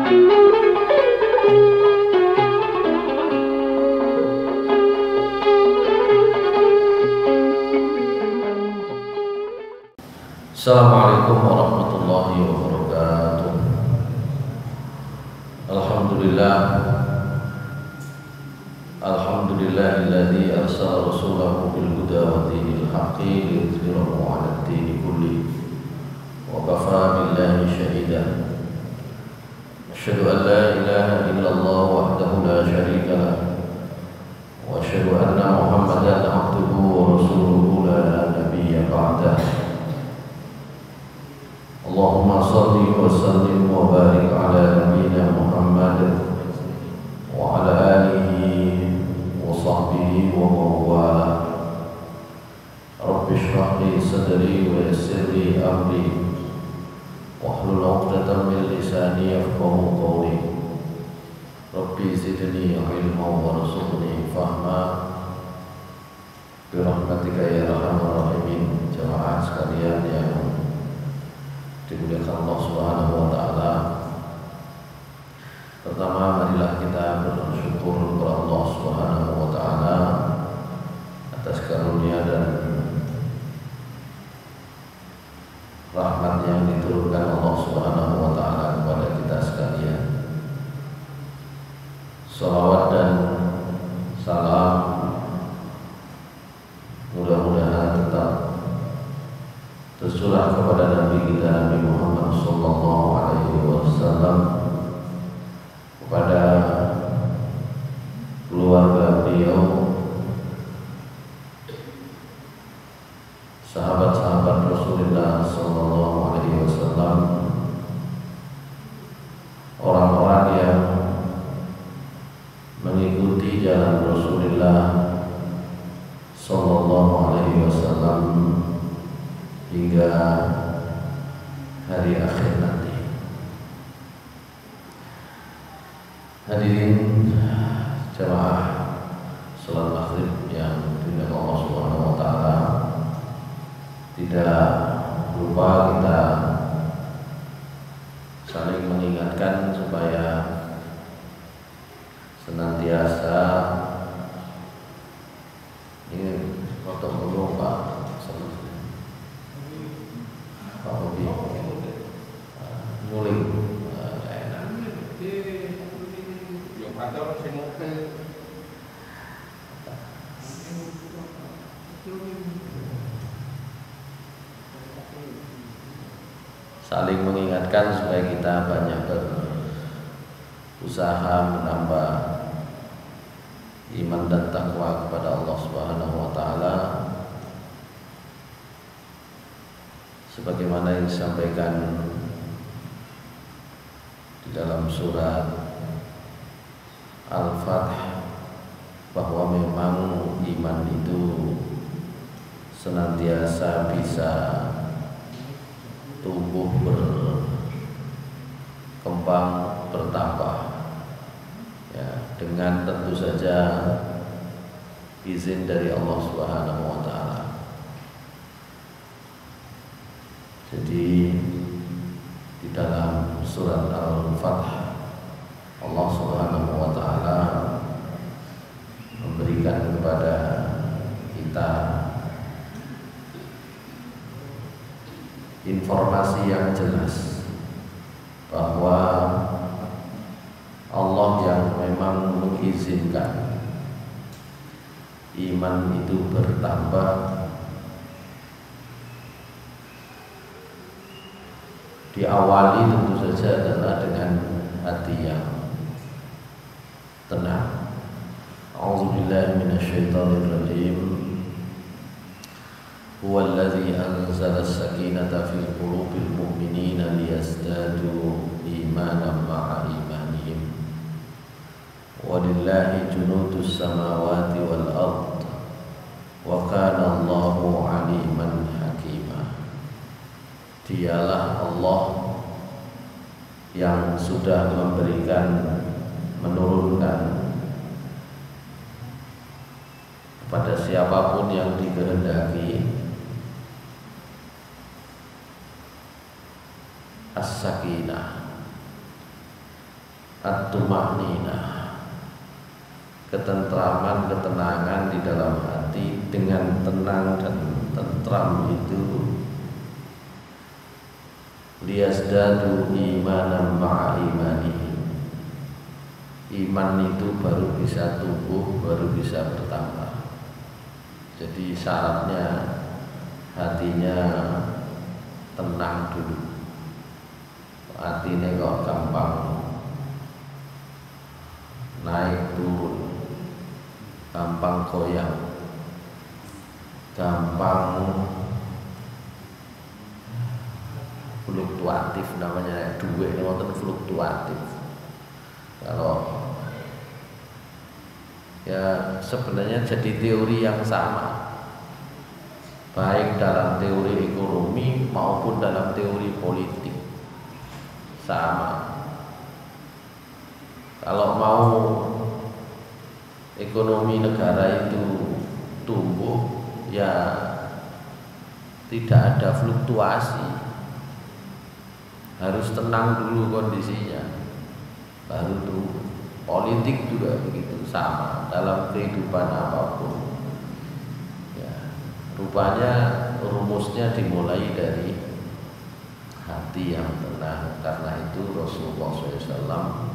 Assalamualaikum warahmatullahi wabarakatuh. Alhamdulillahilladzi arsala rasulahu bil huda wa dinil haqqi liyudhhirahu 'alad dini kullihi wa kafaa billahi shahidan. Asyhadu an la ilaha illallah wahdahu la syarika lah wa asyhadu anna Muhammadan 'abduhu wa rasuluhu la nabiyya ba'dahu. Allahumma salli wa sallim wa barik ala nabiyyina Muhammad wa ala alihi wa sahbihi wa mawala. Rabbi shrah li sadri wa yassir li amri wahlul 'uqdatam min lisani yafqahu qawli. Rabbi zidni ilman warzuqni fahma bi rahmatika ya arhamar rahimin. Jamaah sekalian yang dimuliakan Allah Subhanahu wa taala. Pertama, marilah kita bersyukur kepada Allah Subhanahu wa taala atas karunia dan rahmat yang diturunkan Allah Subhanahu wa taala kepada kita sekalian. Shalawat dan salam mudah-mudahan tetap tercurah kepada Nabi kita Nabi Muhammad sallallahu alaihi wasallam, kepada keluarga beliau, sahabat-sahabat Rasulullah sallallahu alaihi wasallam, orang-orang yang mengikuti jalan Rasulullah sallallahu alaihi wasallam hingga hari akhir nanti. Hadirin jamaah salat maghrib yang dimuliakan Allah Subhanahu wa taala, tidak lupa kita saling mengingatkan supaya senantiasa ini untuk berdoa nguling saling mengingatkan supaya kita banyak berusaha menambah iman dan takwa kepada Allah Subhanahu wa taala, sebagaimana yang disampaikan di dalam surat Al-Fath, bahwa memang iman itu senantiasa bisa tumbuh, berkembang, bertambah, ya, dengan tentu saja izin dari Allah Subhanahu wa taala. Jadi di dalam surat Al-Fath Allah Subhanahu wa taala memberikan kepada kita informasi yang jelas bahwa Allah yang memang mengizinkan iman itu bertambah diawali tentu saja adalah dengan hati yang tenang. A'udzubillahi minasyaitonir rajim. Huwallazi anzala as-sakinata fil qulubil mu'minina liyazdadu imanan ma'a imanihim. Walillahi junudus samawati wal ard wa kana Allahu 'aliman hakima. Dialah Allah yang sudah menurunkan kepada siapapun yang dikehendaki as-sakinah, at-tuma'ninah, ketentraman, ketenangan di dalam hati. Dengan tenang dan tentram itu liyazdadu imanan ma'a imanihim, iman itu baru bisa tumbuh, baru bisa bertambah. Jadi syaratnya hatinya tenang dulu. Hatinya kok gampang naik turun, gampang goyang, gampang fluktuatif, namanya duit itu fluktuatif. Kalau ya sebenarnya jadi teori yang sama, baik dalam teori ekonomi maupun dalam teori politik sama. Kalau mau ekonomi negara itu tumbuh, ya tidak ada fluktuasi, harus tenang dulu kondisinya baru tumbuh. Politik juga begitu, sama dalam kehidupan apapun ya, rupanya rumusnya dimulai dari hati yang tenang. Karena itu Rasulullah SAW,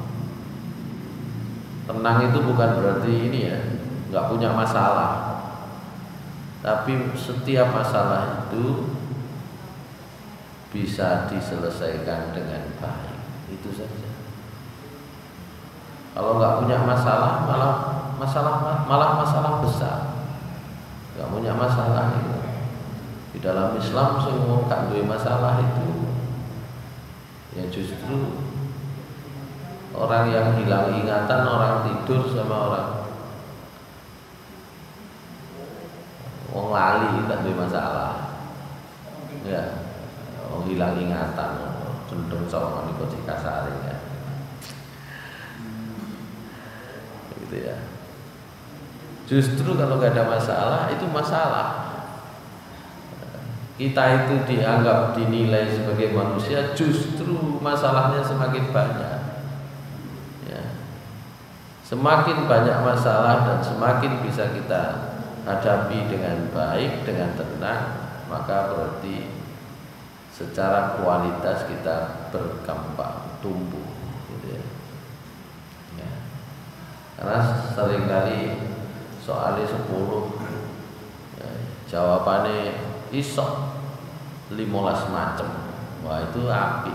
tenang itu bukan berarti ini ya, nggak punya masalah, tapi setiap masalah itu bisa diselesaikan dengan baik, itu saja. Kalau nggak punya masalah, malah masalah besar. Nggak punya masalah itu. Di dalam Islam semua kan dua masalah itu, ya justru orang yang hilang ingatan, orang tidur sama orang lali tak dua masalah. Ya, orang hilang ingatan, cenderung sama ikut kasar ya. Gitu ya. Justru kalau nggak ada masalah, itu masalah. Kita itu dianggap, dinilai sebagai manusia, justru masalahnya semakin banyak ya. Semakin banyak masalah dan semakin bisa kita hadapi dengan baik, dengan tenang, maka berarti secara kualitas kita berkembang, tumbuh gitu ya. Karena seringkali soalnya 10 ya, jawabannya isok 15 macam. Wah itu api.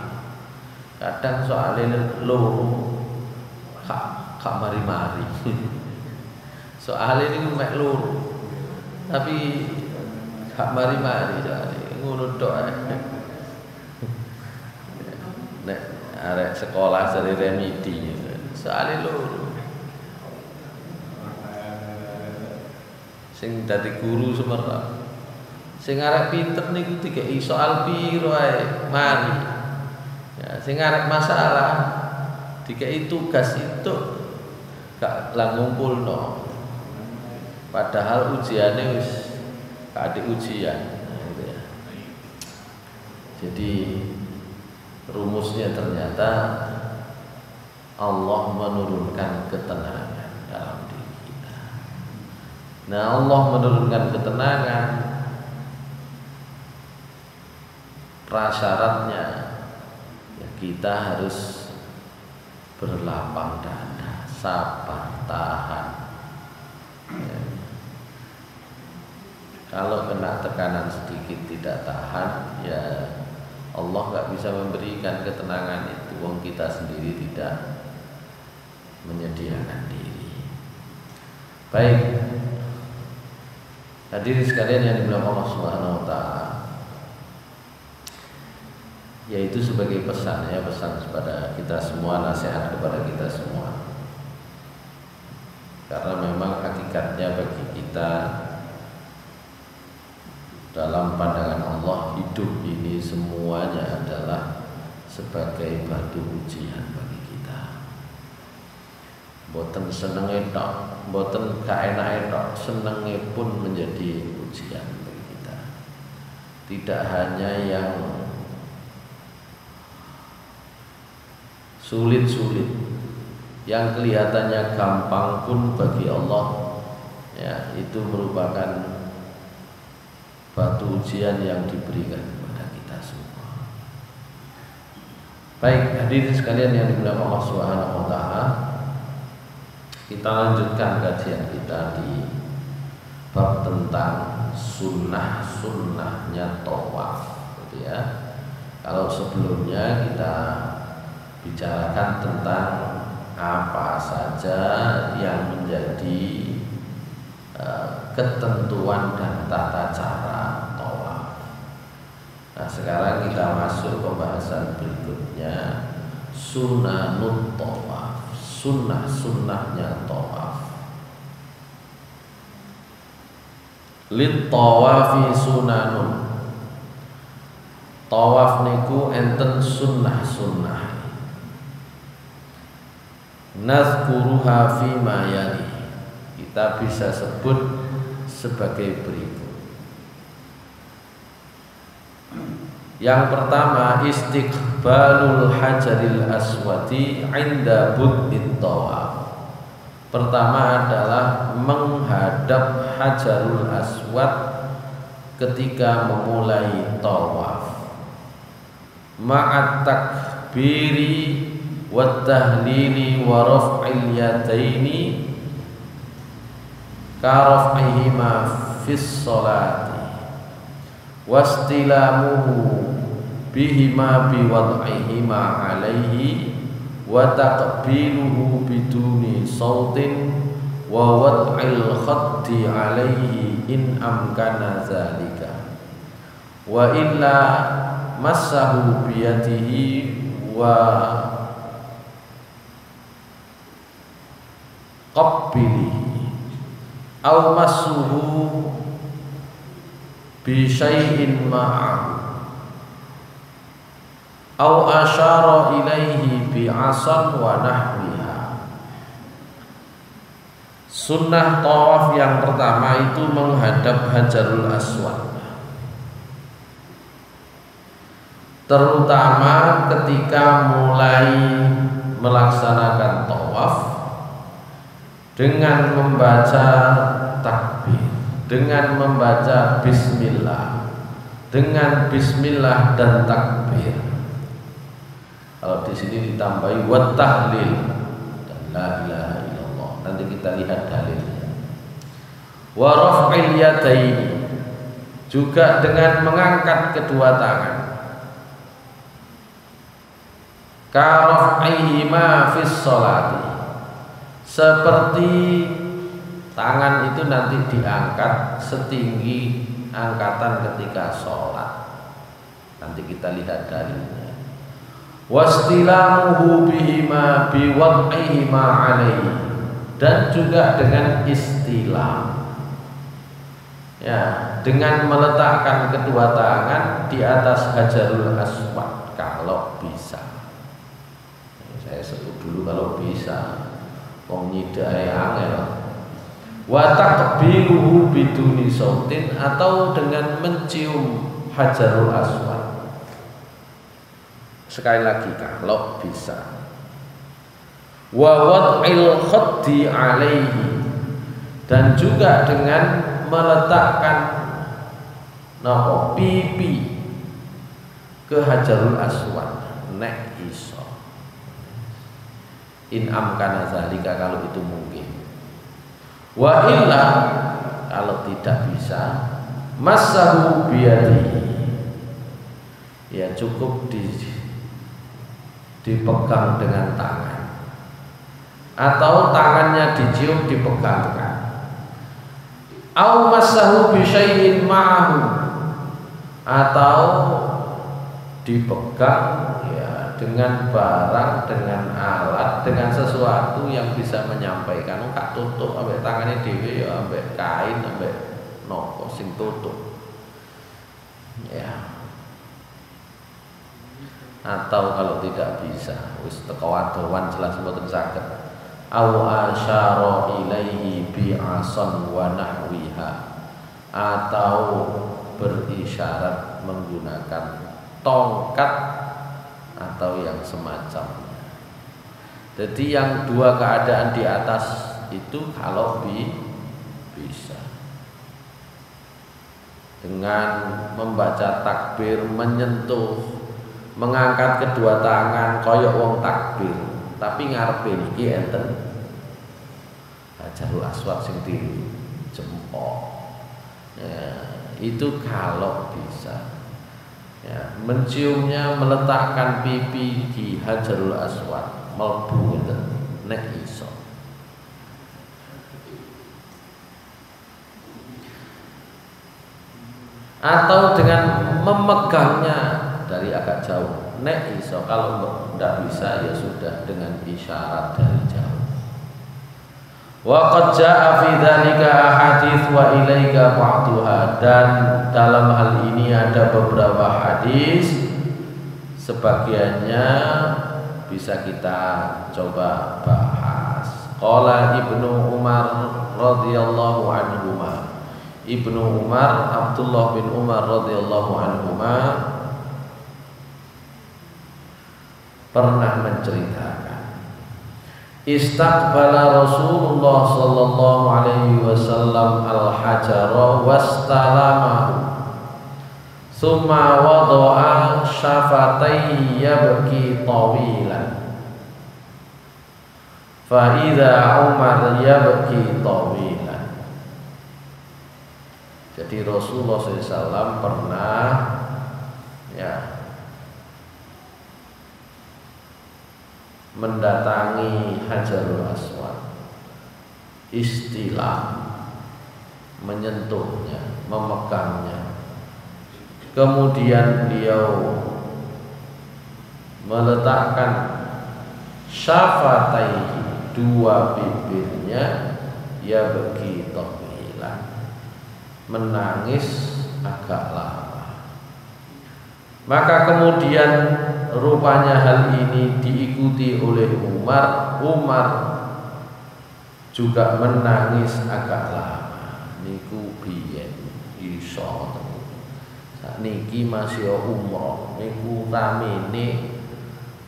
Kadang soalnya loro kak mari-mari. Soalnya ini mek loro, tapi kak mari-mari soalnya ngono tok. Nek arek sekolah seri remedi soalnya loro. Sing dadi guru semerap, sing arek pinter niku dikeki soal piro ae mari. Ya, sing arek masalah dikeki tugas itu gak lah ngumpulno. Padahal ujiannya wis gak ada ujian. Nah, gitu ya. Jadi rumusnya ternyata Allah menurunkan ketenangan dalam diri kita. Nah, Allah menurunkan ketenangan, prasyaratnya ya kita harus berlapang dada, sabar, tahan ya. Kalau kena tekanan sedikit tidak tahan, ya Allah nggak bisa memberikan ketenangan itu. Wong kita sendiri tidak menyediakan diri. Baik, hadirin sekalian yang dimuliakan Allah Subhanahu wa taala, yaitu sebagai pesan ya, pesan kepada kita semua, nasihat kepada kita semua. Karena memang hakikatnya bagi kita dalam pandangan Allah, hidup ini semuanya adalah sebagai batu ujian bagi kita. Boten senenge tok, boten kaenake tok, senenge pun menjadi ujian bagi kita. Tidak hanya yang sulit-sulit, yang kelihatannya gampang pun bagi Allah ya itu merupakan batu ujian yang diberikan kepada kita semua. Baik, hadirin sekalian yang dimuliakan Allah Subhanahu wa taala, kita lanjutkan kajian kita di bab tentang sunnah-sunnahnya tawaf gitu ya. Kalau sebelumnya kita bicarakan tentang apa saja yang menjadi ketentuan dan tata cara tawaf. Nah, sekarang kita masuk pembahasan berikutnya, sunanut tawaf, sunnah-sunnahnya tawaf. Lit tawafi sunanun. Tawaf niku enten sunnah-sunnah. Nazkuruha fi ma yali. Kita bisa sebut sebagai berikut. Yang pertama, istiqbalul hajaril aswadi 'inda bud'it tawaf. Pertama adalah menghadap hajarul aswad ketika memulai tawaf. Ma'at takbiri wa tahlili wa raf'il yadaini ka raf'ihima fis sholati wastilamuhu bihima biwad'ihima alaihi wa taqbiluhu biduni sautin wa wad'il khaddi alaihi in amkana zalika wa illa massahu biyadihi wa qabbili aw massuhu bi syai'in ma'ahu aw asyara ilaihi bi 'asan wa nahwiha. Sunnah tawaf yang pertama itu menghadap Hajarul Aswad, terutama ketika mulai melaksanakan tawaf dengan membaca takbir, dengan membaca bismillah, dengan bismillah dan takbir. Kalau di sini ditambahi wa tahlil dan la ilaha illallah. Nanti kita lihat dalilnya. Wa raf'il yadaini, juga dengan mengangkat kedua tangan. Ka raf'ihima fis sholati, seperti tangan itu nanti diangkat setinggi angkatan ketika sholat. Nanti kita lihat dalilnya. Wastilamuhu bihima biwad'ihima alaihi, dan juga dengan istilam, ya, dengan meletakkan kedua tangan di atas Hajarul Aswad kalau bisa. Saya sebut dulu kalau bisa. Wong nyidai angel. Wa taqbiluhu biduni sautin, atau dengan mencium Hajarul Aswad. Sekali lagi kalau bisa. Wa wad'il khaddi alaihi, dan juga dengan meletakkan pipi ke Hajarul Aswad nek iso. In amkana zalika, kalau itu mungkin. Wa illa, kalau tidak bisa, massahu biyadihi, ya cukup dipegang dengan tangan, atau tangannya dicium dipegangkan. Au massahu bi syai'in ma'ahu, atau dipegang ya dengan barang, dengan alat, dengan sesuatu yang bisa menyampaikan. Kak tutup ambek tangannya dhewe ya, ambek kain, ambek nopo sing tutup ya. Atau kalau tidak bisa, wis teko adowan jelas mboten saged. Aw asyara ilaihi bi 'asan wa nahwiha, atau berisyarat menggunakan tongkat atau yang semacamnya. Jadi yang dua keadaan di atas itu kalau bisa dengan membaca takbir, menyentuh, mengangkat kedua tangan koyok wong takbir, tapi ngarepe niki enten Hajarul Aswad sing di jempol. Ya, itu kalau bisa. Ya, menciumnya, meletakkan pipi di Hajarul Aswad, mlebu ngeten nek iso. Atau dengan memegangnya dari agak jauh, nek iso. Kalau tidak bisa ya sudah dengan isyarat dari jauh. Wa qad jaa fi dzalika ahadits wa ilaika ba'duha, dan dalam hal ini ada beberapa hadis, sebagiannya bisa kita coba bahas. Qala Ibnu Umar radhiyallahu anhuma, Ibnu Umar, Abdullah bin Umar radhiyallahu anhuma pernah menceritakan, istaqbala Rasulullah sallallahu alaihi wasallam al-hajara wastalamahu thumma wada'a syafatayhi yabki tawilan fa idza Umar yabki tawilan. Jadi Rasulullah SAW pernah mendatangi Hajarul Aswad, istilah, menyentuhnya, memegangnya. Kemudian beliau meletakkan syafataihi, dua bibirnya, ya bagi tawilan, menangis agak lama. Maka kemudian rupanya hal ini diikuti oleh Umar. Umar juga menangis agak lama. Niku biyen iso niki masih umroh, niku ramene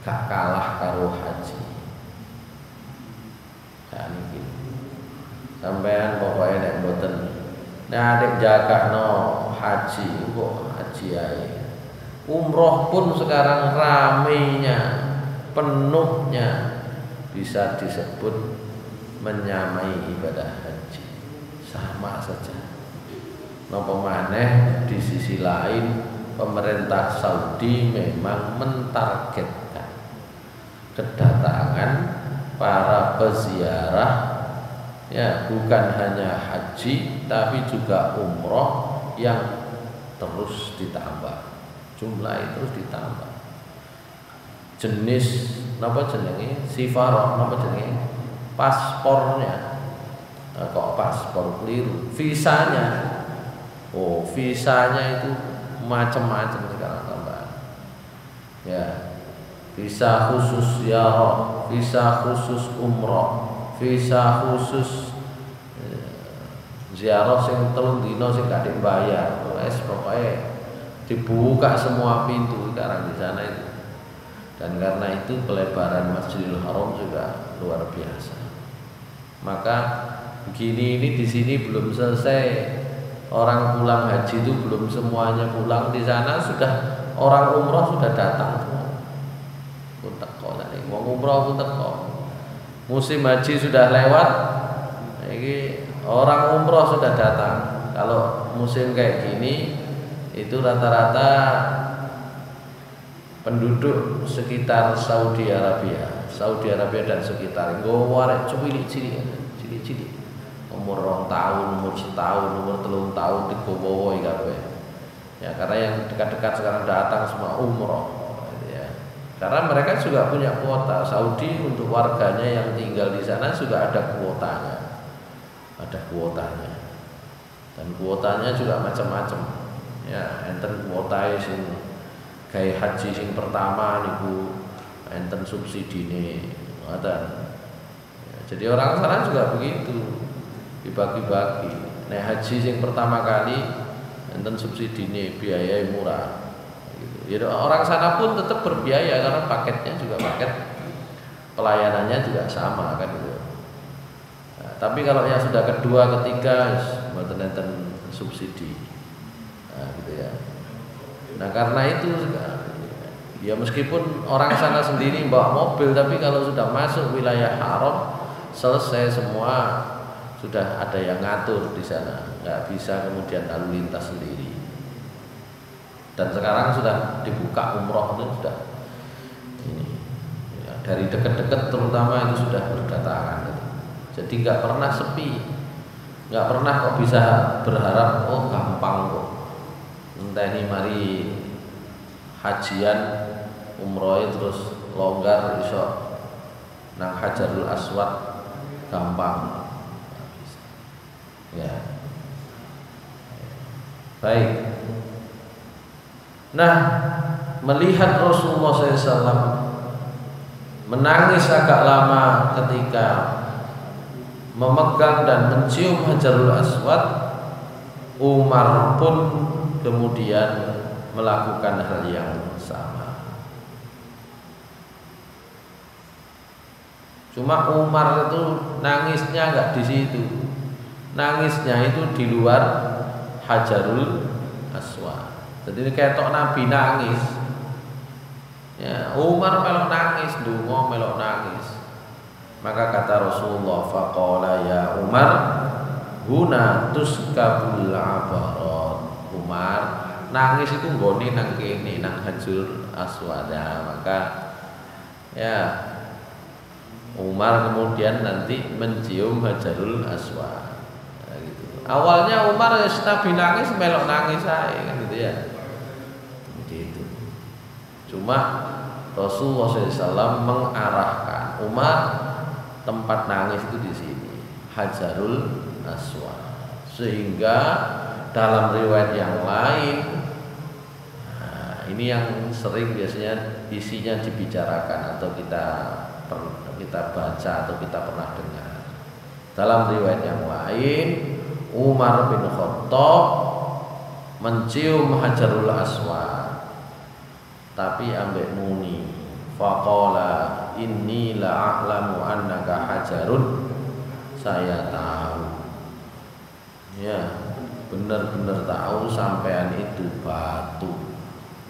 gak kalah karo haji. Nah niki sampean pokoknya nek mboten nek adek jagakno haji kok haji ae. Umroh pun sekarang ramenya, penuhnya, bisa disebut menyamai ibadah haji, sama saja. Napa maneh di sisi lain pemerintah Saudi memang mentargetkan kedatangan para peziarah, ya bukan hanya haji tapi juga umroh yang terus ditambah. Jumlah terus ditambah. Jenis napa jenenge? Sifaroh napa jenenge? Paspornya. Nah, kok paspor keliru? Visanya. Oh, visanya itu macam-macam sekarang tambahan. Ya. Visa khusus ziarah, visa khusus umroh, visa khusus ziarah sing 3 dina sing gak dibayar. Wes pokoke dibuka semua pintu sekarang di sana itu. Dan karena itu pelebaran Masjidil Haram juga luar biasa. Maka begini ini di sini belum selesai. Orang pulang haji itu belum semuanya pulang, di sana sudah orang umroh sudah datang semua. Pun teko tadi, wong umroh pun teko. Musim haji sudah lewat. Ini orang umroh sudah datang. Kalau musim kayak gini itu rata-rata penduduk sekitar Saudi Arabia dan sekitar nggo arek cilik-cilik umur 2 tahun, umur 1 tahun, umur 3 tahun digowo kabeh. Ya karena yang dekat-dekat sekarang datang semua umroh ya. Karena mereka juga punya kuota. Saudi untuk warganya yang tinggal di sana juga ada kuotanya. Dan kuotanya juga macam-macam. Ya, enten kuotae sing gawe haji sing pertama niku enten subsidine ngoten. Ya, jadi orang sana juga begitu. Dibagi-bagi. Nek haji sing pertama kali enten subsidine, biaya murah. Gitu. Ya, orang sana pun tetap berbiaya karena paketnya juga paket pelayanannya juga sama kan gitu. Nah, tapi kalau yang sudah kedua, ketiga, mboten subsidi, nah, gitu ya. Nah karena itu ya meskipun orang sana sendiri bawa mobil, tapi kalau sudah masuk wilayah haram selesai semua, sudah ada yang ngatur di sana, nggak bisa kemudian lalu lintas sendiri. Dan sekarang sudah dibuka umroh itu sudah ini ya, dari dekat-dekat terutama itu sudah berdatangan gitu. Jadi nggak pernah sepi, nggak pernah kok bisa berharap oh gampang kok entah ini mari hajian umroh terus longgar iso nang Hajarul Aswad gampang ya. Baik. Nah, melihat Rasulullah SAW menangis agak lama ketika memegang dan mencium Hajarul Aswad, Umar pun kemudian melakukan hal yang sama. Cuma Umar itu nangisnya nggak di situ, nangisnya itu di luar Hajarul Aswad. Jadi ketok Nabi nangis, ya Umar melok nangis, dungo melok nangis. Maka kata Rasulullah, faqala ya Umar, huna tuskabul abarat. Umar nangis itu nggone nang kene nang Hajarul Aswad. Ya, maka ya Umar kemudian nanti mencium Hajarul Aswad. Nah, gitu. Awalnya Umar Nabi nangis melok nangis saya kan gitu ya. Gitu. Cuma Rasulullah SAW mengarahkan Umar tempat nangis itu di sini Hajarul Aswad, sehingga dalam riwayat yang lain, nah, ini yang sering biasanya isinya dibicarakan atau kita baca atau kita pernah dengar. Dalam riwayat yang lain, Umar bin Khattab mencium Hajarul Aswad, tapi ambek muni, faqala inni la a'lamu annaka hajarun, saya tahu, ya benar-benar tahu sampean itu batu.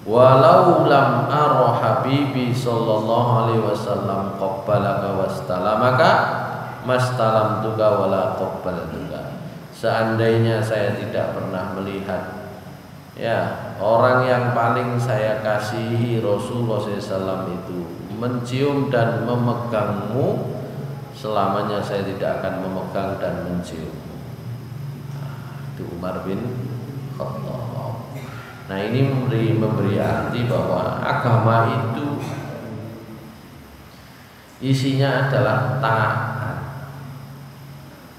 Walau lam ara habibi sallallahu alaihi wasallam qabbalaka wastalamaka mastalamtuka wala qabbaltuka. Seandainya saya tidak pernah melihat ya orang yang paling saya kasihi Rasulullah SAW itu mencium dan memegangmu, selamanya saya tidak akan memegang dan mencium. Nah, itu Umar bin Khattab. Nah ini memberi arti bahwa agama itu isinya adalah taat,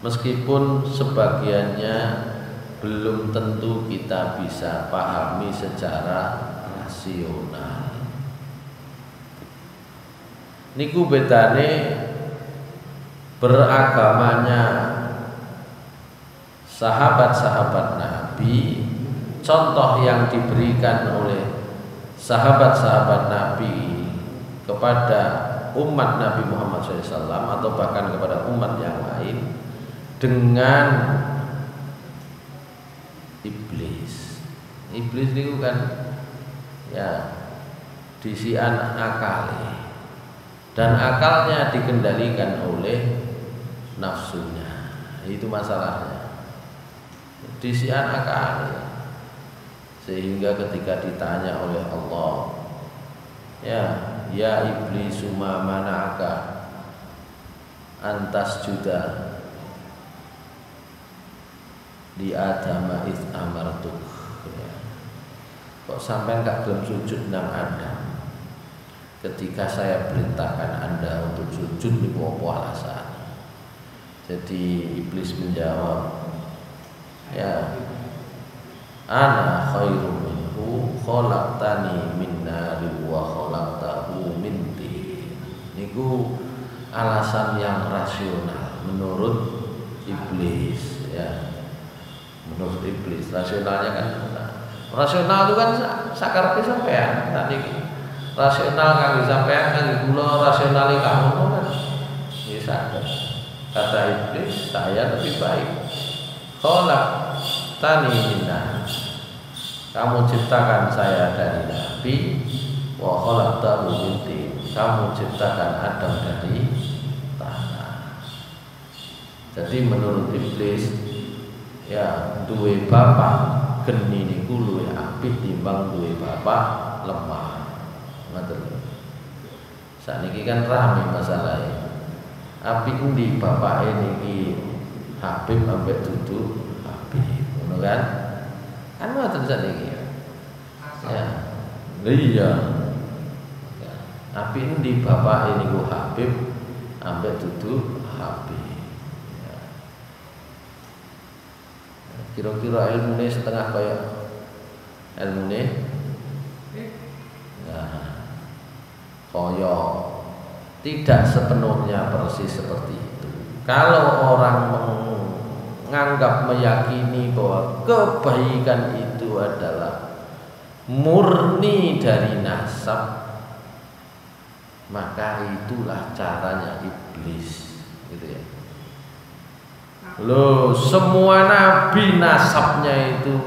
meskipun sebagiannya belum tentu kita bisa pahami secara rasional. Niku bedane beragamanya sahabat-sahabat Nabi, contoh yang diberikan oleh sahabat-sahabat Nabi kepada umat Nabi Muhammad SAW atau bahkan kepada umat yang lain dengan iblis. Iblis itu kan ya disian akali, dan akalnya dikendalikan oleh nafsunya. Itu masalahnya, disian akali. Sehingga ketika ditanya oleh Allah, ya iblis ma mana'aka antas juda di Adam id amartuk, ya. Kok sampai gak belum sujud nang Adam ketika saya perintahkan Anda untuk sujud, niku apa alasan? Jadi iblis menjawab, ya ana khairum minhu khalaqtani min nari wa khalaqtahu min tin. Niku alasan yang rasional menurut iblis, ya. Menurut iblis rasionalnya kan rasional itu kan sakar sampean tadi rasional kangge sampean kangge kula rasionale kamu kan. Ya sadar. Kata iblis, saya lebih baik. Kholak tani minna. Kamu ciptakan saya dari api, wa khalaqtahu min tin. Kamu ciptakan Adam dari tanah. Jadi menurut iblis, ya duwe bapak geni niku luwih apik timbang duwe bapak lemah. Ngoten. Saniki kan rame masalahnya. Apik endi bapake niki Habib ambek dudu Habib, ngono kan? Kan ngoten saniki. Ya. Iya. Apik endi bapake niku Habib ambek dudu Habib. Kira-kira ilmune setengah kaya ilmune kaya tidak sepenuhnya persis seperti itu. Kalau orang menganggap meyakini bahwa kebaikan itu adalah murni dari nasab, maka itulah caranya iblis, gitu ya. Loh, semua nabi nasabnya itu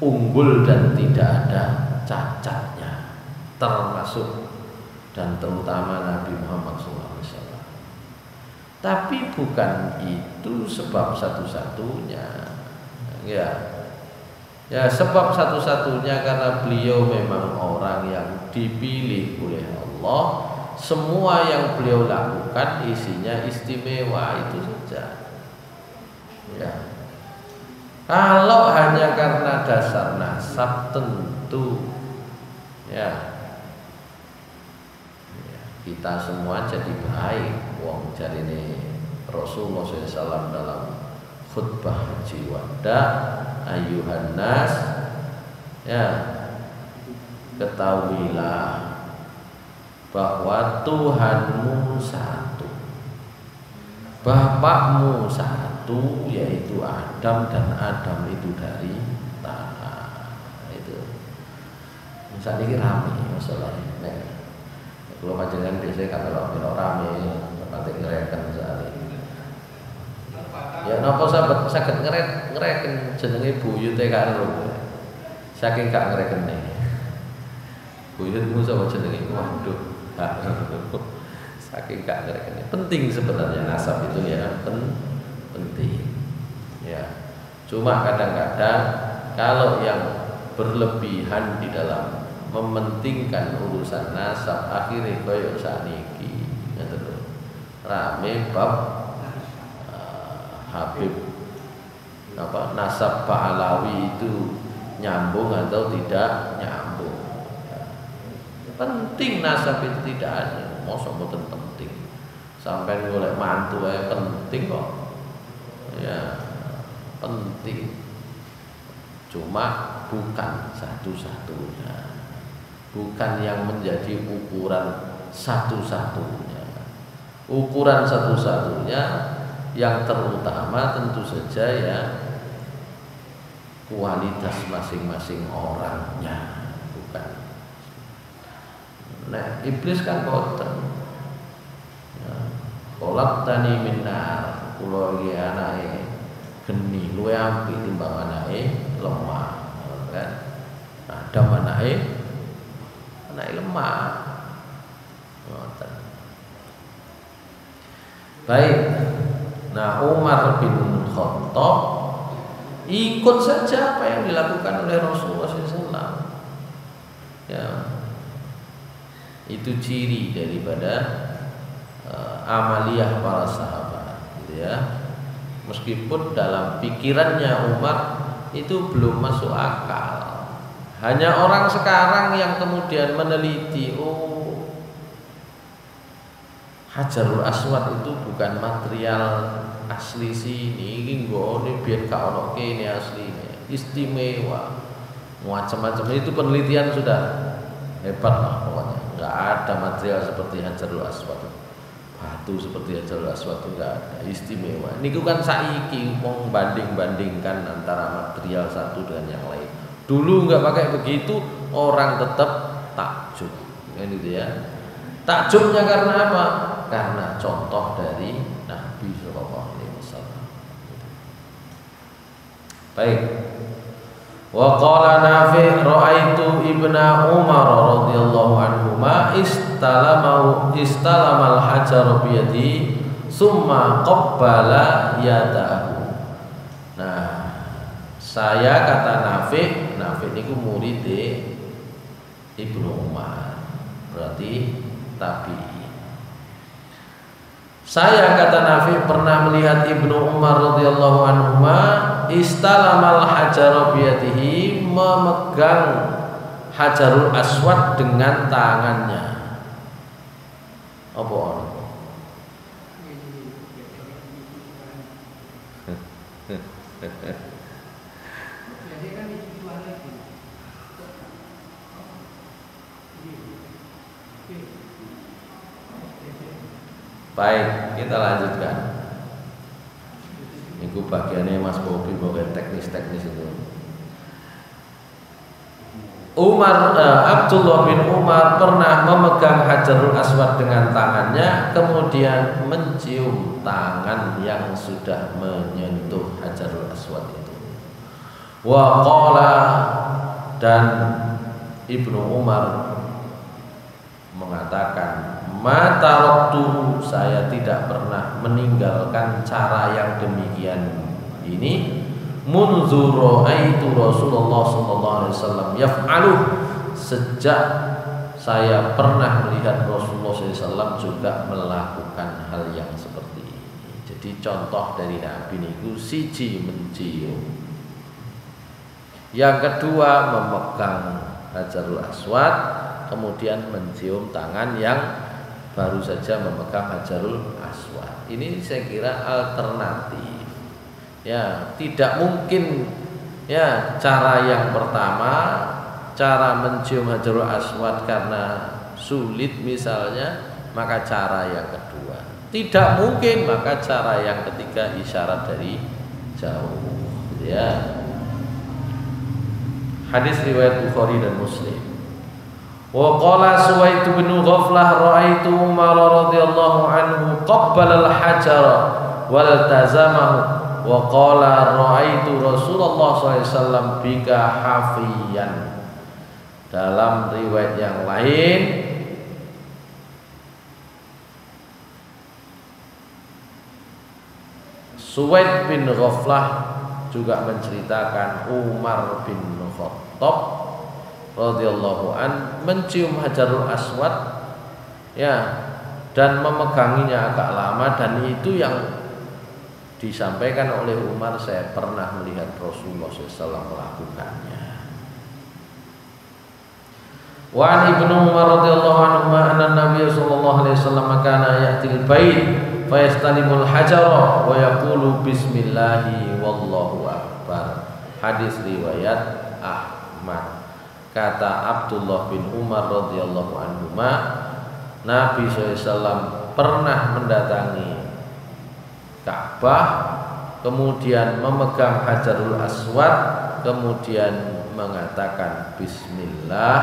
unggul dan tidak ada cacatnya, termasuk dan terutama Nabi Muhammad SAW. Tapi bukan itu sebab satu-satunya, ya. Ya, sebab satu-satunya karena beliau memang orang yang dipilih oleh Allah. Semua yang beliau lakukan isinya istimewa, itu saja. Ya. Kalau hanya karena dasar nasab tentu ya kita semua jadi baik. Wong jarine Rasulullah SAW dalam khutbah haji wada, ayuhan nas, ya ketahuilah bahwa Tuhanmu satu, Bapakmu satu, yaitu Adam, dan Adam itu dari tanah. Itu misalnya ini rame masalahnya. Kalau panjenengan biasanya kalau rame nanti ngereken misalnya. Ya napa sahabat saged ngereken jenenge buyute karo. Saking gak ngerekene. Buyutmu sapa jenenge? Waduh. Saking gak ngerekene. Penting sebenarnya nasab itu ya, penting. Ya. Cuma kadang-kadang kalau yang berlebihan di dalam mementingkan urusan nasab akhirnya koyo saniki ngoten rame bab Habib apa nasab Pahlawi itu nyambung atau tidak nyambung. Penting nasab itu tidak ada, mosok mboten penting. Sampai golek mantu ae penting kok. Ya, penting. Cuma bukan satu-satunya. Bukan yang menjadi ukuran satu-satunya. Ukuran satu-satunya yang terutama tentu saja ya kualitas masing-masing orangnya, bukan. Nah, iblis kan boten. Ya, khalaqtani min nar, kula iki anake geni luwe apik timbang anake lemah, kan? Adam anake lemah. Ngoten. Baik. Nah, Umar bin Khattab ikut saja apa yang dilakukan oleh Rasulullah SAW. Ya, itu ciri daripada amaliyah para sahabat, gitu ya. Meskipun dalam pikirannya Umar itu belum masuk akal. Hanya orang sekarang yang kemudian meneliti, oh, Hajarul Aswad itu bukan material asli sini, ini nggone biar gak ono kene asline, istimewa, macam-macam. Itu penelitian sudah hebat lah pokoknya. Nggak ada material seperti Hajarul Aswad, batu seperti Hajarul Aswad itu nggak ada, istimewa. Ini kan saiki mau banding-bandingkan antara material satu dengan yang lain. Dulu nggak pakai begitu, orang tetap takjub. kan gitu ya. Takjubnya karena apa? Karena contoh dari Nabi sallallahu alaihi wasallam. Baik. Wa qala Nafi' ra'aitu ibna Umar radhiyallahu anhuma istalamal hajar bi yadi summa qabbala yadahu. Nah, saya kata Nafi' niku murid Ibnu Umar. Berarti tabi'i. Saya kata Nafi' pernah melihat Ibnu Umar radhiyallahu anhuma istalamal hajar biyadihi, memegang Hajarul Aswad dengan tangannya. Apa orang? Baik, kita lanjutkan. Itu bagiannya Mas Bobi, bagian teknis-teknis itu. Abdullah bin Umar pernah memegang Hajarul Aswad dengan tangannya, kemudian mencium tangan yang sudah menyentuh Hajarul Aswad itu. Wa qala, dan Ibnu Umar mengatakan, ma taraktu, saya tidak pernah meninggalkan cara yang demikian ini, munzu ra'aitu Rasulullah sallallahu alaihi wasallam yaf'alu, sejak saya pernah melihat Rasulullah SAW juga melakukan hal yang seperti ini. Jadi contoh dari Nabi niku siji mencium, yang kedua memegang Hajarul Aswad, kemudian mencium tangan yang baru saja memegang Hajarul Aswad. Ini saya kira alternatif. Ya, tidak mungkin ya cara yang pertama, cara mencium Hajarul Aswad karena sulit misalnya, maka cara yang kedua. Tidak mungkin, maka cara yang ketiga isyarat dari jauh. Ya. Hadis riwayat Bukhari dan Muslim. Wa qala Suwaid bin Ghaflah ra'aitu Umar radhiyallahu anhu qabbala al-hajar wal tazamahu wa qala ra'aitu Rasulullah SAW bika hafiyan. Dalam riwayat yang lain Suwaid bin Ghaflah juga menceritakan Umar bin Khattab radhiyallahu an mencium Hajarul Aswad ya, dan memeganginya agak lama, dan itu yang disampaikan oleh Umar, saya pernah melihat Rasulullah SAW melakukannya. Wa an Ibnu Umar radhiyallahu anhu anna Nabiy sallallahu alaihi wasallam kana ya'til bait fa yastalimul hajara wa yaqulu bismillahi wallahu akbar. Hadis riwayat Ahmad. Kata Abdullah bin Umar radhiyallahu anhu, Nabi SAW pernah mendatangi Ka'bah, kemudian memegang Hajarul Aswad, kemudian mengatakan bismillah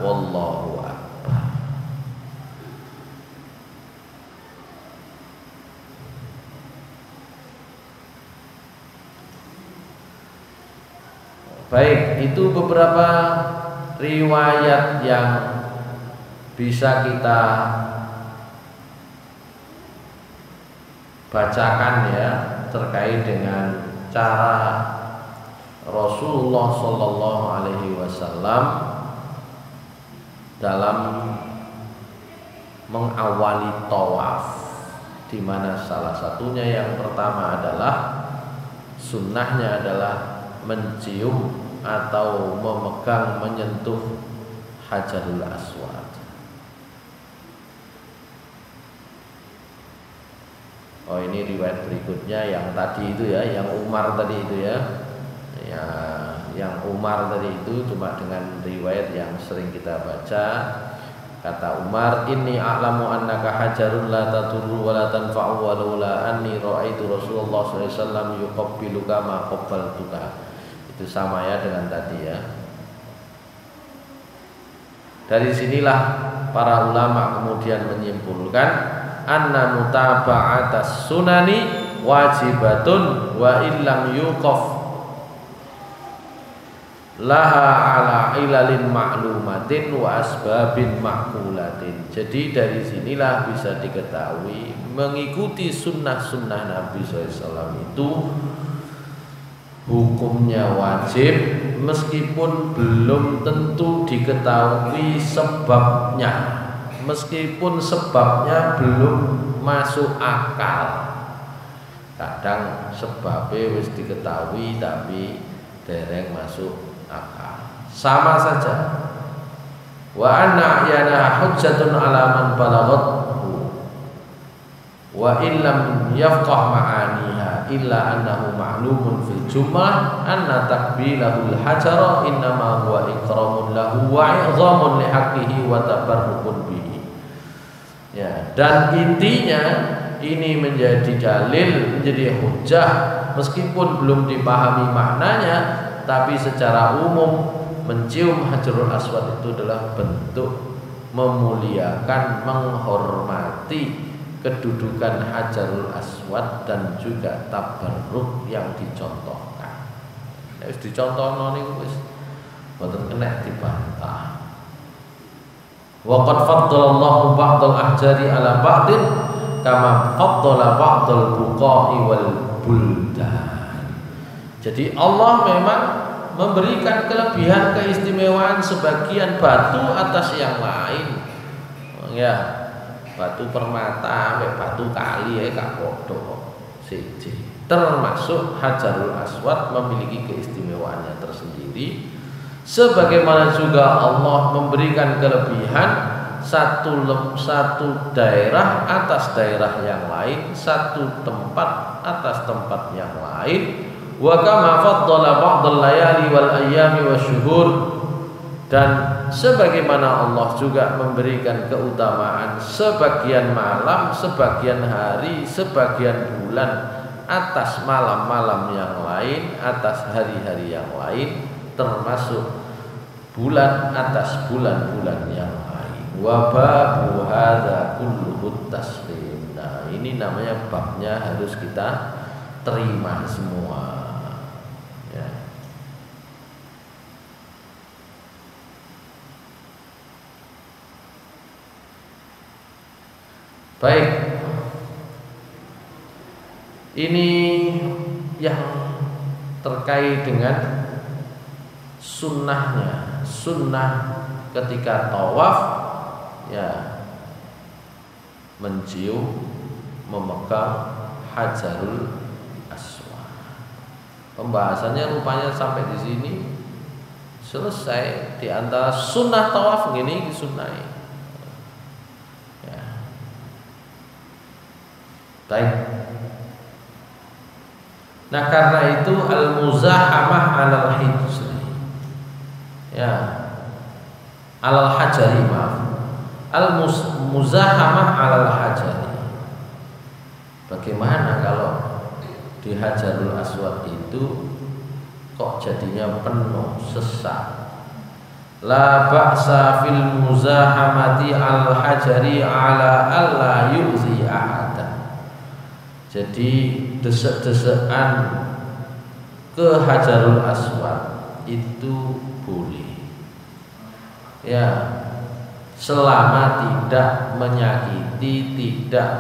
wallahu akbar. Baik, itu beberapa riwayat yang bisa kita bacakan ya, terkait dengan cara Rasulullah Sallallahu Alaihi Wasallam dalam mengawali tawaf, di mana salah satunya yang pertama adalah sunnahnya adalah mencium atau memegang, menyentuh Hajarul Aswad. Oh, ini riwayat berikutnya yang tadi itu ya, yang Umar tadi itu ya. Ya, yang Umar tadi itu cuma dengan riwayat yang sering kita baca. Kata Umar, "Inni a'lamu annaka hajarun la tadurru wa la tanfa'u wa laula anni ra'aitu Rasulullah sallallahu alaihi wasallam yuqabbiluka ma qabbaltuka." Itu sama ya dengan tadi ya. Dari sinilah para ulama kemudian menyimpulkan anna mutaba'atas sunani wajibatun wa illam yuqaf laha ala ilalin ma'lumatin wa asbabin ma'kulatin. Jadi dari sinilah bisa diketahui mengikuti sunnah-sunnah Nabi SAW itu hukumnya wajib meskipun belum tentu diketahui sebabnya, meskipun sebabnya belum masuk akal. Kadang sebabnya wis diketahui tapi dereng masuk akal. Sama saja. Wa anna yana hujjatun ala man balaghathu wa illam yafqah ma'aniha illa annahu ma'lumun fil jumlah anna takbilahul hajara innama huwa ikramun lahu wa i'zamun li haqqihi wa tabarrukun bihi. Ya, dan intinya ini menjadi dalil, menjadi hujjah meskipun belum dipahami maknanya, tapi secara umum mencium Hajarul Aswad itu adalah bentuk memuliakan, menghormati kedudukan Hajarul Aswad dan juga tabarruk yang dicontohkan. Wis dicontohno niku wis mboten kena dibantah. Wa qad faddalallahu ba'dal ahjari ala ba'din kama faddala ba'dal buqa'i wal buldan. Jadi Allah memang memberikan kelebihan keistimewaan sebagian batu atas yang lain. Ya, batu permata, batu kali gak podo siji. Termasuk Hajarul Aswad memiliki keistimewaannya tersendiri. Sebagaimana juga Allah memberikan kelebihan satu daerah atas daerah yang lain, satu tempat atas tempat yang lain. Wa kama faddala ba'dal layali wal ayyami wasyuhur, dan sebagaimana Allah juga memberikan keutamaan sebagian malam, sebagian hari, sebagian bulan atas malam-malam yang lain, atas hari-hari yang lain, termasuk bulan atas bulan-bulan yang lain. Wa babu hadza kulluhu taslim. Nah, ini namanya babnya harus kita terima semua. Ya. Baik, ini yang terkait dengan sunnahnya, sunnah ketika tawaf, ya, mencium, memegang Hajarul Aswad. Pembahasannya rupanya sampai di sini selesai. Di antara sunnah tawaf gini sunnah. Ya. Baik. Nah, karena itu al-muzahamah alal hijri, ya, alal hajari, maaf, al-muzahamah alal hajari. Bagaimana kalau di Hajarul Aswad itu kok jadinya penuh sesak? La ba'sa fil muzahamati al hajari ala alla yu'zi ahada. Jadi desek-desekan ke Hajarul Aswad itu boleh, ya, selama tidak menyakiti, tidak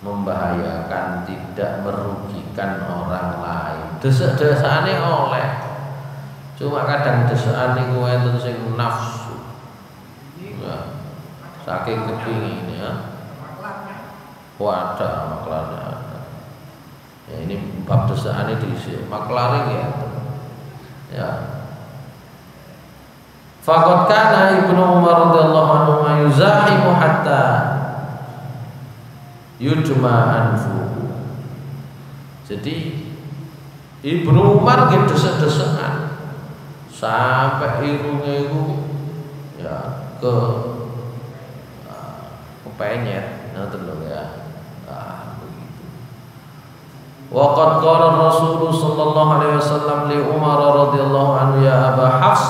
membahayakan, tidak merugikan orang lain. Desek-desekane oleh, cuma kadang desekan niku enten sing nafsu, ya, saking kepingin, ya. Wadah maklarnya. Ya, ini bab desakan ini diisi maklaring, ya. Ya. Faqad kana Ibnu Umar radhiyallahu anhu yuzahimu hatta yujma anfu. Jadi Ibnu Umar ge desek-desekan sampai irunge iku, ya, kepenyet, ngoten lho, ya. Wa qad qala Rasulullah sallallahu alaihi wasallam li Umar radhiyallahu anhu, ya Aba Hafs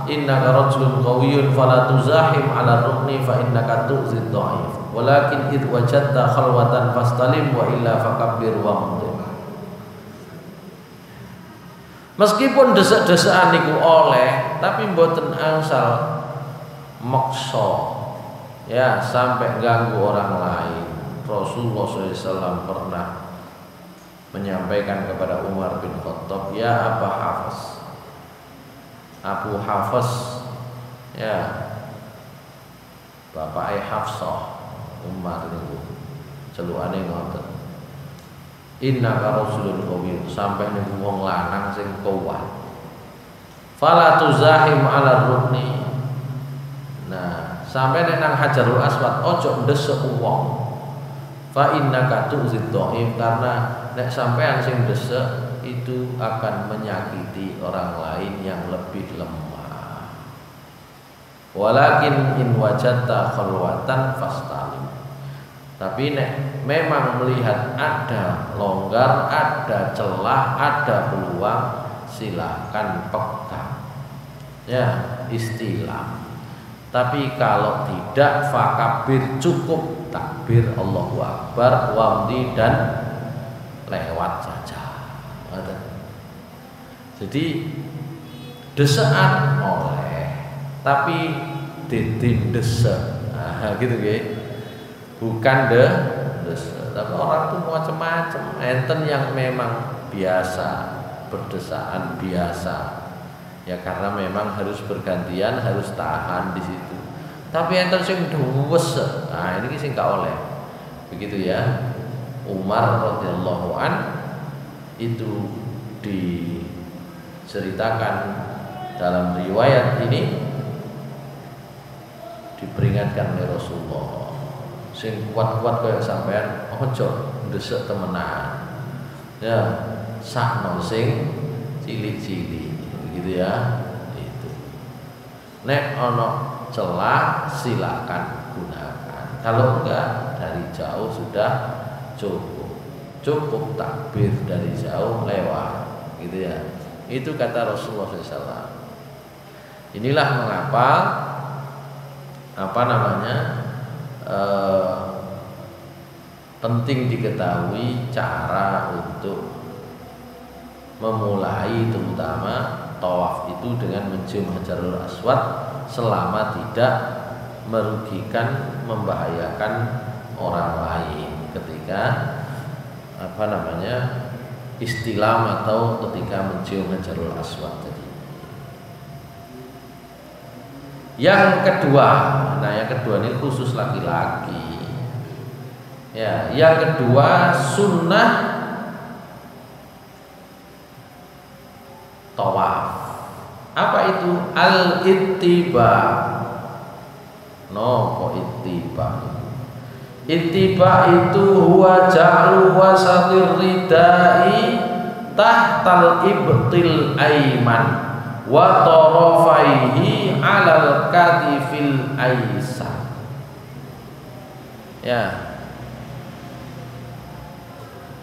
innaka rajulun qawiyyun fala tuzahim 'ala rukni fa innaka tu'zid dha'if walakin id wajadta khalwatan fastalim wa illa fakabbir wa mudhim. Meskipun desek-desekan niku oleh, tapi mboten angsal maksa ya sampai ganggu orang lain. Rasulullah SAW pernah menyampaikan kepada Umar bin Khattab, ya Abu Hafs, ya bapak Hafsah, Umar niku celukane ngoten, innaka rasulun qawiyyun, sampai niku wong lanang sing kuat, fala tuzahim 'ala rukni. Nah, sampai nek nang Hajarul Aswad ojo ndesek wong, fa innaka tu'zid dhaif, karena nek sampean sing ndesek itu akan menyakiti orang lain yang lebih lemah. Walakin in wajadta khalwatan fastalim, tapi nek memang melihat ada longgar, ada celah, ada peluang, silakan pegang ya, istilah. Tapi kalau tidak, fakabir, cukup takbir Allahu Akbar, wamdi, dan lewat saja. Jadi desekan oleh, tapi desek, nah, gitu ya. Bukan desek. Tapi orang tuh macam-macam. Enten yang memang biasa berdesakan biasa, ya karena memang harus bergantian, harus tahan di situ. Tapi enten sing duwes, nah ini sing gak oleh. Begitu ya. Umar radhiyallahu an itu diceritakan dalam riwayat ini, diperingatkan oleh Rasulullah, sing kuat-kuat kaya sampean ojo ndesek temenan. Ya, sakno sing cilik-cilik, gitu ya. Itu. Nek ono celah silakan gunakan. Kalau enggak, dari jauh sudah cukup takbir dari jauh lewat, gitu ya. Itu kata Rasulullah SAW. Inilah mengapa penting diketahui cara untuk memulai terutama tawaf itu dengan mencium Hajarul Aswad selama tidak merugikan, membahayakan orang lain ketika istilam atau ketika mencium Hajarul Aswad tadi. Yang kedua, yang kedua ini khusus laki-laki. Ya, yang kedua sunnah tawaf. Apa itu? Al-ittiba. Kok ittiba? Ittiba itu huwa ja'lu wasatir ridai tahtal ibtil aiman wa tarafaihi 'alal katifil aisar. Ya.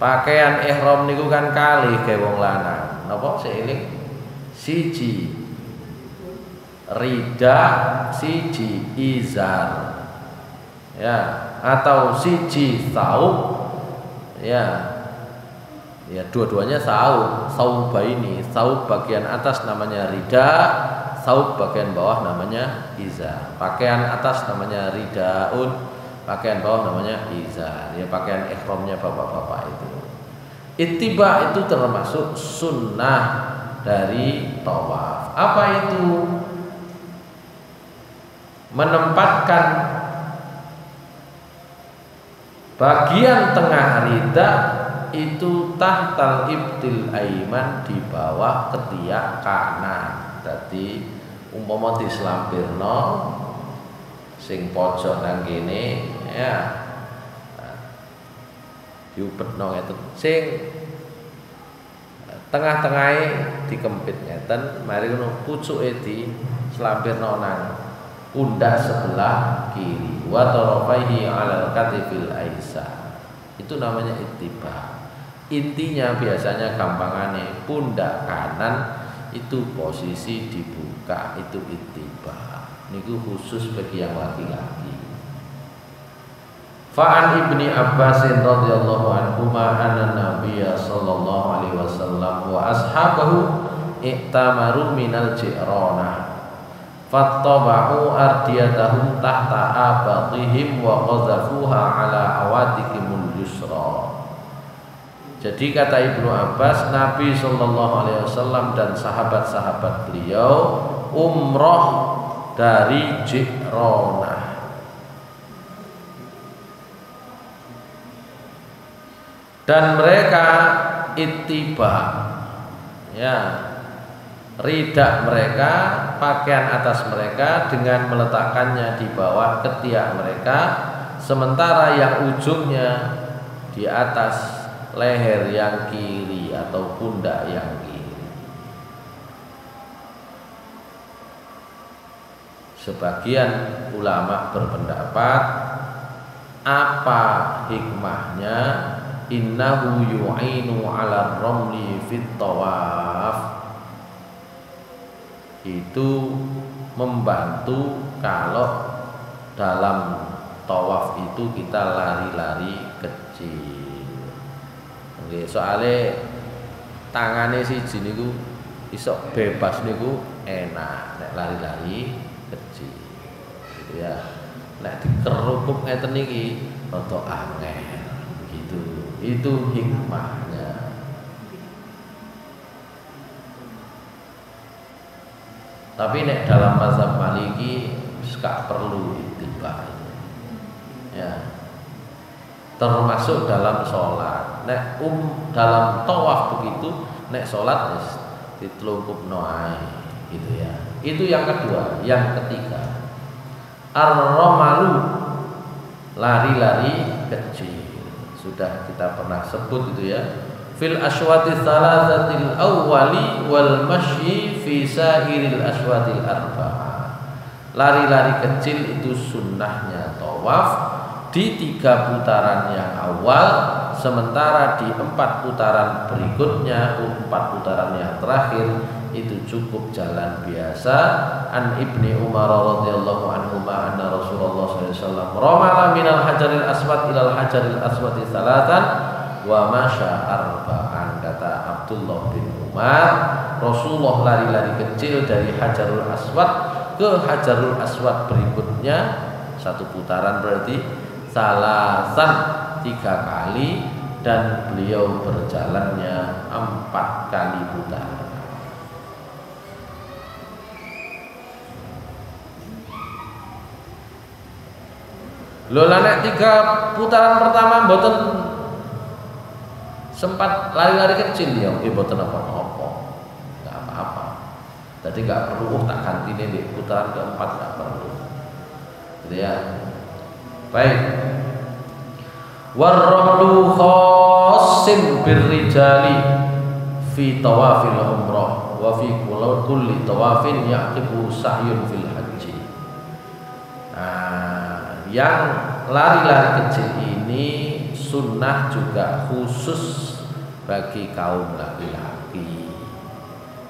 Pakaian ihram niku kan kalih gawe wong lanang. Napa seiling? Siji rida, siji izar. Ya, atau siji saub. Ya. Ya, dua-duanya saub ini. Saub bagian atas namanya rida, saub bagian bawah namanya izar. Pakaian atas namanya ridaun, pakaian bawah namanya izar. Ya, pakaian ihramnya bapak-bapak itu. Ittiba itu termasuk sunnah dari tawaf. Apa itu? Menempatkan bagian tengah rida itu tahtal ibtil aiman, di bawah ketiak kanan. Dadi umpama dislampirno sing pojok nang kene ya, diupetno ngeten, sing tengah-tengahe dikempit ngeten, mari ngono pucuke dislampirno nang pundak sebelah kiri, wa tarafaihi 'alal katifil aisar. Itu namanya ittiba. Intinya biasanya gampangane pundak kanan itu posisi dibuka, itu ittiba. Niku khusus bagi yang laki-laki. Fa'an Ibni Abbas radhiyallahu anhuma anna Nabiyya sallallahu alaihi wasallam wa ashabahu iktamaru minal ji'ranah fattaba'u ardiyatahum tahta abatihim wa qazafuha ala awatikimul yusra. Jadi kata Ibnu Abbas, Nabi sallallahu alaihi wasallam dan sahabat-sahabat beliau umroh dari Ji'ranah. Dan mereka ittiba, ya, ridak mereka, pakaian atas mereka dengan meletakkannya di bawah ketiak mereka, sementara yang ujungnya di atas leher yang kiri atau pundak yang kiri. Sebagian ulama berpendapat apa hikmahnya? Innahu yu'inu 'ala ramli fit tawaf. Itu membantu kalau dalam tawaf itu kita lari-lari kecil. Nggih, soalnya tangane siji niku iso bebas niku enak nek lari-lari kecil. Gitu ya. Nek dikerupuk ngeten iki rada angel. Itu hikmahnya. Tapi nek dalam mazhab Maliki gak perlu ittiba. Ya. Termasuk dalam sholat. Nek dalam tawaf begitu, nek sholat wis ditelungkupno ae gitu ya. Itu yang kedua, yang ketiga. Ar-ramalu, lari-lari kecil. Sudah kita pernah sebut itu ya. Fil aswati thalathatil awwali wal masyi fi sa'iril aswatil arba'ah. Lari-lari kecil itu sunnahnya tawaf di 3 putaran yang awal, sementara di 4 putaran berikutnya, 4 putaran yang terakhir itu cukup jalan biasa. An Ibni Umar radhiyallahu anhu anna Rasulullah sallallahu alaihi wasallam ramala minal hajaril aswad ilal hajaril aswad tsalatan wa masya arba'an. Kata Abdullah bin Umar, Rasulullah lari-lari kecil dari hajarul aswad ke hajarul aswad berikutnya, 1 putaran berarti salasan 3 kali, dan beliau berjalannya 4 kali putaran. Lola nek 3 putaran pertama mboten sempat lari-lari kecil ya, mboten apa-apa. Enggak apa-apa. Jadi enggak perlu tak ganti di putaran keempat, enggak perlu. Gitu ya. Baik. Warramlu khassin birrijali fi tawafil umrah wa fi kulli tawafin yaqibu sahyun fil haji. Yang lari-lari kecil ini sunnah juga khusus bagi kaum laki-laki.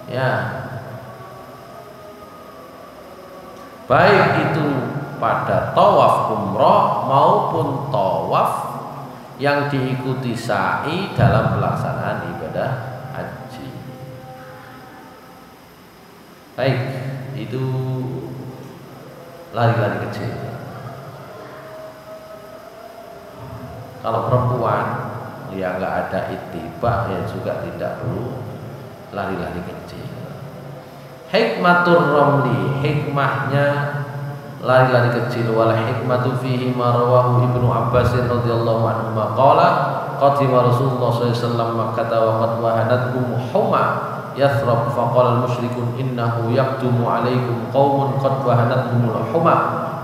Ya, baik itu pada tawaf umroh maupun tawaf yang diikuti sa'i dalam pelaksanaan ibadah haji. Baik, itu lari-lari kecil. Kalau perempuan ya nggak ada ittiba, ya juga tidak perlu lari-lari kecil. Hikmatur ramli, hikmahnya lari-lari kecil. Wal hikmatu fihi ma rawahu Ibnu Abbas radhiyallahu anhu qala qadima Rasulullah sallallahu alaihi wasallam Makkah wa qad wahanatkum huma yathrab faqala al-musyrikun innahu yaqdumu alaikum qaumun qad wahanatkumul huma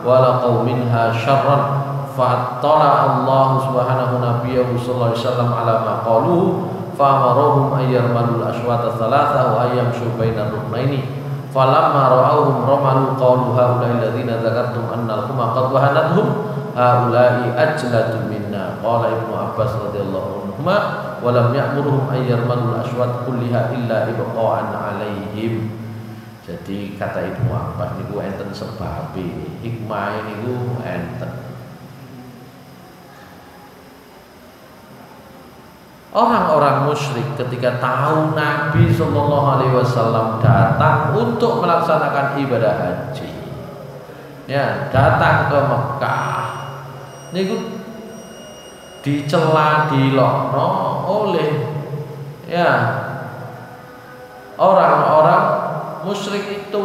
wa laqaw minha syarran fa'attala Allah subhanahu nabiyyahu sallallahu alaihi wasallam ala ma qaluhu fa'amarahum ayyarmalul aswata thalatha wa ayyamshu bainar ruknaini falamma ra'awhum ramalu qalu haula'i alladziina dzakartum anna al-huma qad wahanathum haula'i ajladu minna Qala Ibnu Abbas radhiyallahu anhu wa lam ya'murhum ay yarmalul aswad kulliha illa ibqa'an 'alaihim. Jadi kata Ibnu Abbas niku enten sebabe, hikmah niku enten. Orang-orang musyrik ketika tahu Nabi Shallallahu Alaihi Wasallam datang untuk melaksanakan ibadah haji, ya datang ke Mekah, niku dicela, dilokno oleh ya orang-orang musyrik itu.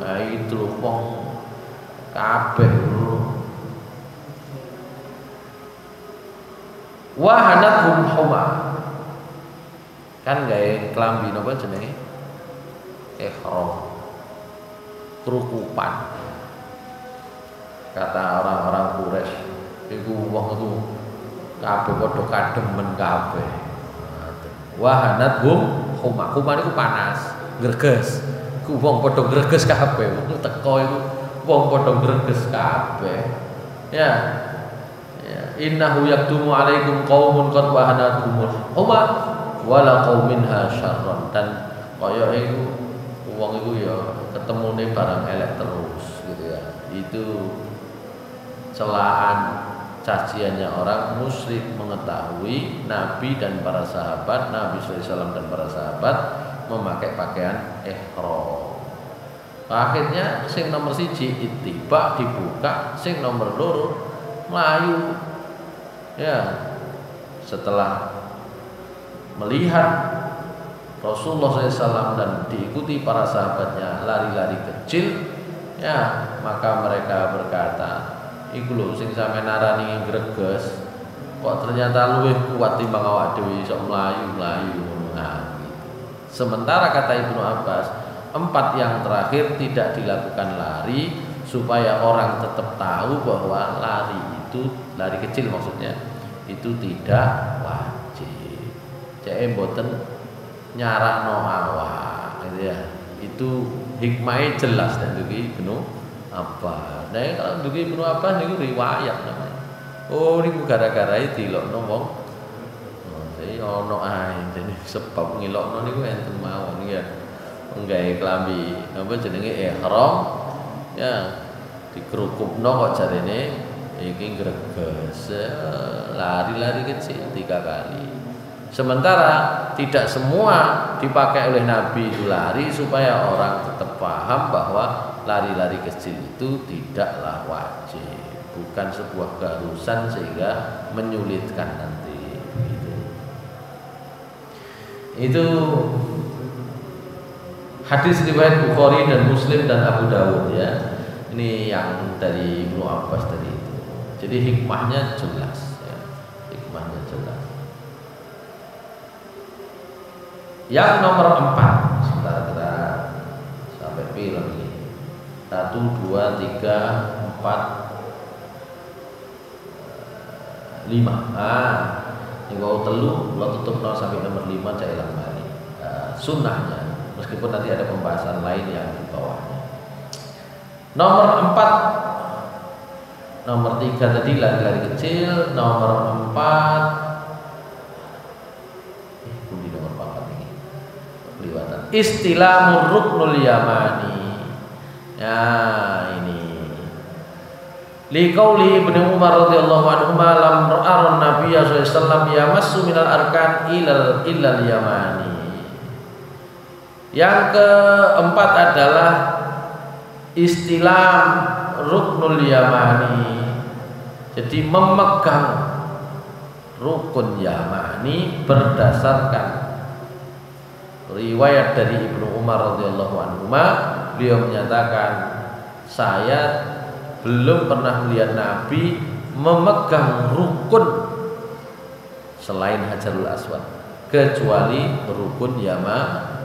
Nah itu wong kabeh wahanathum huma, kan gawe klambi napa jenenge ihram, kerukupan. Kata orang-orang Quraisy iku wong itu kabeh padha kademen kabeh. Wahanathum huma, huma niku panas, greges. Ku wong padha greges kabeh, wong teko iku wong padha greges kabeh. Ya innahu yaktumu alaikum qaumun qad wahanatumul huma wala qauminha syarron. Dan kaya iku wong iku ya ketemune barang elek terus gitu ya. Itu celaan caciannya orang musyrik mengetahui Nabi dan para sahabat, Nabi SAW dan para sahabat memakai pakaian ihram. Akhirnya sing nomor 1 ittiba dibuka, sing nomor 2 melayu. Ya, setelah melihat Rasulullah SAW dan diikuti para sahabatnya lari-lari kecil, ya maka mereka berkata, iku lho sing sampeyan narani greges, kok ternyata luwih kuat timbang awak dhewe iso mlayu-mlayu ngono. Sementara kata Ibnu Abbas, 4 yang terakhir tidak dilakukan lari supaya orang tetap tahu bahwa lari itu, lari kecil maksudnya, itu tidak wajib. Cek mboten nyarakno awak gitu ya. Itu hikmahnya jelas dan dugi Ibnu Abbas. Nah kalau dugi Ibnu Abbas niku riwayat namanya. Oh niku gara-gara dilokno wong. Jadi ono ae dene sebab ngilokno niku enten mawon ya. Nggawe klambi apa jenenge ihram ya dikerukupno kok jarene iki greges, lari-lari kecil 3 kali. Sementara tidak semua dipakai oleh Nabi itu lari supaya orang tetap paham bahwa lari-lari kecil itu tidaklah wajib, bukan sebuah keharusan sehingga menyulitkan nanti. Itu hadis riwayat Bukhari dan Muslim dan Abu Dawud ya. Ini yang dari Ibnu Abbas tadi itu. Jadi hikmahnya jelas ya. Hikmahnya jelas. Yang nomor 4, sebentar kita sampai film ini. 1, 2, 3, 4, 5. Ini kalau telu, kalau tutup 0 sampai nomor 5 saya ilang balik. Sunnahnya, meskipun nanti ada pembahasan lain yang di bawahnya. Nomor 4, nomor 3 tadi lari-lari kecil, nomor 4 nomor 4 ini kelihatan istilahul ruknul yamani. Ya ini liqauli Ibnu Umar radhiyallahu anhu lam ra'an Nabi sallallahu alaihi wasallam yamassu minal arkan ilal yamani. Yang keempat adalah istilah ruknul yamani. Jadi memegang rukun yamani berdasarkan riwayat dari Ibnu Umar radhiyallahu anhu. Beliau menyatakan, saya belum pernah melihat Nabi memegang rukun selain Hajarul Aswad kecuali rukun yamani.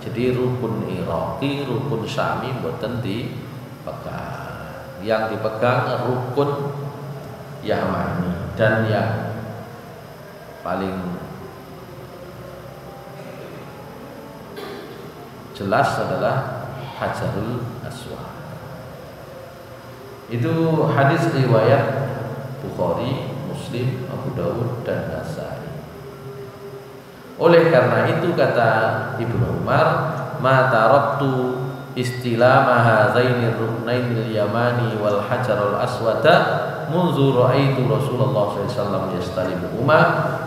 Jadi rukun Iraqi, rukun Syami mboten dipegang. Yang dipegang rukun Yamani, dan yang paling jelas adalah Hajarul Aswad. Itu hadis riwayat Bukhari, Muslim Muslim, Abu Dawud dan Nasai. Oleh karena itu kata Ibnu Umar, ma taraktu istilama hadzaini ruknainil yamani wal hajarul aswada munzu ra'aitu Rasulullah sallallahu alaihi wasallam yastalimuhuma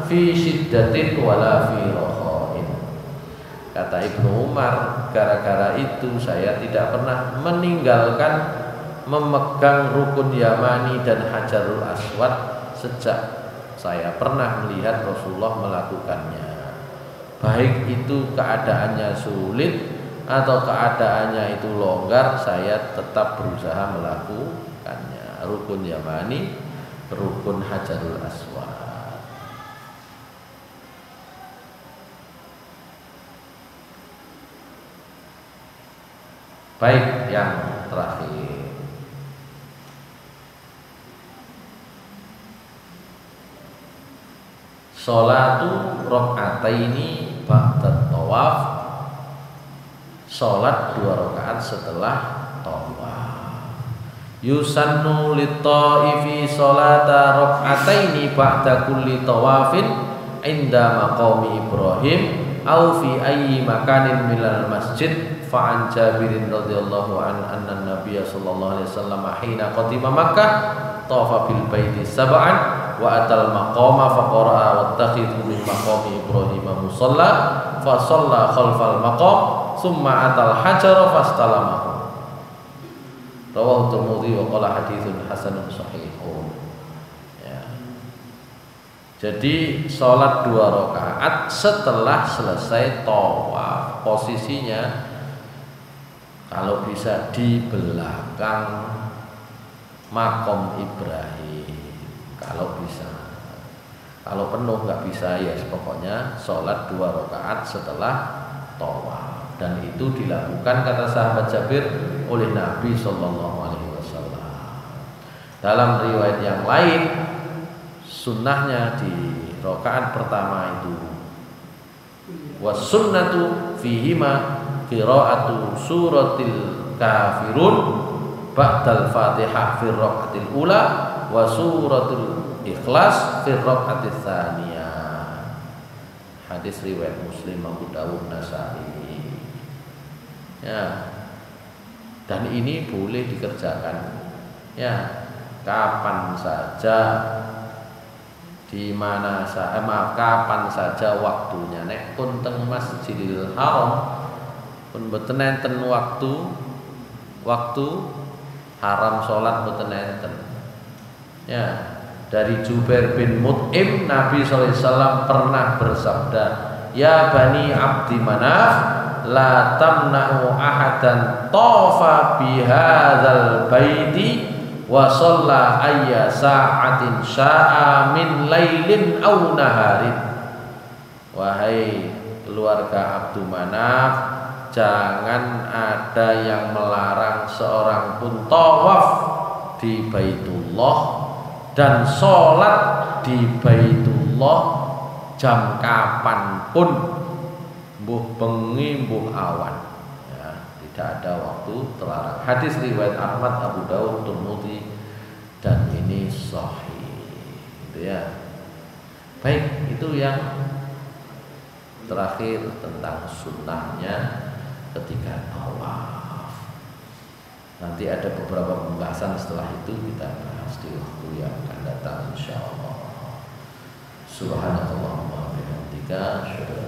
fi syiddatin wala fi rakhain. Kata Ibnu Umar, gara-gara itu saya tidak pernah meninggalkan memegang rukun yamani dan hajarul aswad sejak saya pernah melihat Rasulullah melakukannya. Baik itu keadaannya sulit atau keadaannya itu longgar, saya tetap berusaha melakukannya. Rukun yamani, rukun hajarul aswad. Baik, yang terakhir, sholatu rakaataini ba'da tawaf, sholat 2 rakaat setelah tawaf. Yusannu lit-taifi sholata rakaataini ba'da kulli tawafin inda maqami Ibrahim au fi ayyi makanin minal masjid. Fa'an Jabirin radhiyallahu anna Nabiya sallallahu alaihi wasallam hina qadima Makkah tawafa bil baiti sab'an wa atal maqama faqara'a wattakhidhu min maqami Ibrahim musalla fa shalla khalfal maqam summa atal hajar fastalamahu. Rawahu Tirmidzi wa qala haditsun hasanun sahihun. Ya. Jadi salat 2 rakaat setelah selesai tawaf, posisinya kalau bisa di belakang makom Ibrahim, kalau bisa. Kalau penuh nggak bisa, ya pokoknya sholat 2 rakaat setelah tawaf. Dan itu dilakukan kata sahabat Jabir oleh Nabi Shallallahu Alaihi Wasallam. Dalam riwayat yang lain, sunnahnya di rakaat pertama itu was sunnatu fihima qira'atu suratil kafirun ba'dal fatihah fi raqatil ula wa suratul ikhlas fi raqatil tsaniyah. Hadis riwayat Muslim, Abu Dawud, Nasai. Ya. Dan ini boleh dikerjakan. Ya, kapan saja, di mana saja, kapan saja waktunya. Nek pun teng Masjidil Haram pun mboten enten waktu haram salat mboten enten. Ya, dari Jubair bin Mut'im Nabi sallallahu alaihi wasallam pernah bersabda, "Ya Bani Abdi Manaf, la tamna'u ahadan tawafa bi hadzal baiti wa shalla ayya sa'atin sya'a min lailin aw naharin." Wahai keluarga Abdu Manaf, jangan ada yang melarang seorang pun tawaf di Baitullah dan sholat di Baitullah jam kapanpun, mbuh bengi mbuh awan. Ya, tidak ada waktu terlarang. Hadis riwayat Ahmad, Abu Dawud, Tirmidzi, dan ini sahih. Gitu ya. Baik, itu yang terakhir tentang sunnahnya ketika tawaf. Nanti ada beberapa pembahasan setelah itu, kita bahas di waktu yang akan datang insyaallah. Subhanakallahumma wa bihamdika, asyhadu